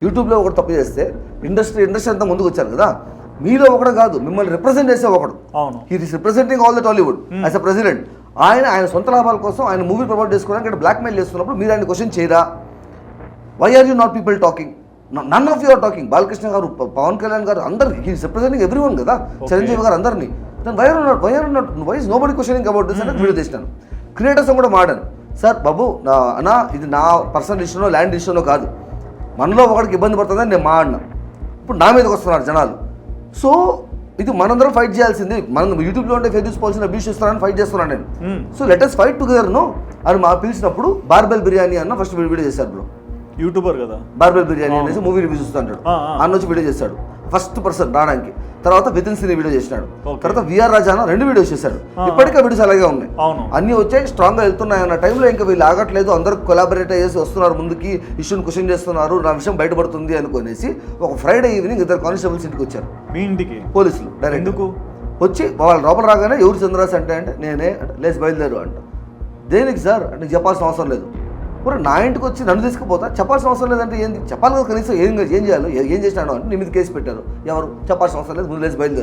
యూట్యూబ్లో ఒకటి తప్పు చేస్తే ఇండస్ట్రీ అంతా ముందుకు వచ్చారు కదా, మీలో ఒకడు కాదు, మిమ్మల్ని రిప్రజెంట్ చేసే ఒకడు. అవును, he is representing all the Tollywood as a president. ఆయన సొంత లాభాల కోసం ఆయన మూవీ ప్రమోట్ చేసుకోవడానికి ఇక్కడ బ్లాక్మెయిల్ చేస్తున్నప్పుడు మీరు ఆయన క్వశ్చన్ చేయరా? Why are you not people talking? None of you are talking. Balakrishna garu, Pawan Kalyan garu, అందరు he is representing everyone కదా, చిరంజీవి గారు అందరినీ. Why is nobody questioning about this అంటే వీడియో చేసినాను. క్రియేటర్స్ కూడా మాడాను, సార్ బాబు అన్నా ఇది నా పర్సనల్ ఇష్యూనో ల్యాండ్ ఇష్యూనో కాదు, మనలో ఒకడికి ఇబ్బంది పడుతుందని నేను మాడినా. ఇప్పుడు నా మీదకి వస్తున్నారు జనాలు. సో ఇది మనందరం ఫైట్ చేయాల్సింది. మనం యూట్యూబ్లో ఉంటే ఫేస్ తీసుకోవాల్సిన అబ్యూస్ చేస్తున్నారని ఫైట్ చేస్తున్నాను నేను. So let us fight together no అని మా పిలిచినప్పుడు బార్బెల్ బిర్యానీ అన్న ఫస్ట్ వీడియో చేశారు బ్రో. యూట్యూబర్ కదా, బార్బెల్ బిర్యానీ అనేసి మూవీ రివ్యూ చూస్తుంటాడు, అన్న వచ్చి వీడియో చేశాడు ఫస్ట్ పర్సన్ రావడానికి. తర్వాత వితిన్ సినీ వీడియో చేసినాడు, తర్వాత విఆర్ రాజా అన్న 2 వీడియోస్ చేశాడు. ఇప్పటికే వీడియోస్ అలాగే ఉన్నాయి, అన్ని వచ్చాయి, స్ట్రాంగ్గా వెళ్తున్నాయి అన్న టైంలో ఇంకా వీళ్ళు ఆగట్లేదు, అందరూ కొలాబరేట్ చేసి వస్తున్నారు ముందుకి, ఇష్యూని క్వశ్చన్ చేస్తున్నారు, నా విషయం బయటపడుతుంది అనుకునేసి ఒక ఫ్రైడే ఈవినింగ్ 2 కానిస్టేబుల్స్ ఇంటికి వచ్చారు, మీ ఇంటికి పోలీసులు డైరెక్ట్. ఎందుకు వచ్చి వాళ్ళ లోపల రాగానే ఎవరు చంద్రరాజ్ అంటే నేనే అంటే లేచి బయలుదేరు అంట. దేనికి సార్ అంటే చెప్పాల్సిన అవసరం లేదు. పూర నా ఇంటికి వచ్చి నన్ను తీసుకుపోతా, చెప్పాల్సిన అవసరం లేదంటే ఏంది చెప్పాలి కదా, కనీసం ఏం చేయాలో ఏం చేసినాడు అంటే నీ మీద కేసు పెట్టారు, ఎవరు చెప్పాల్సిన అవసరం లేదు, ముందు లేచి బయలుదేరు.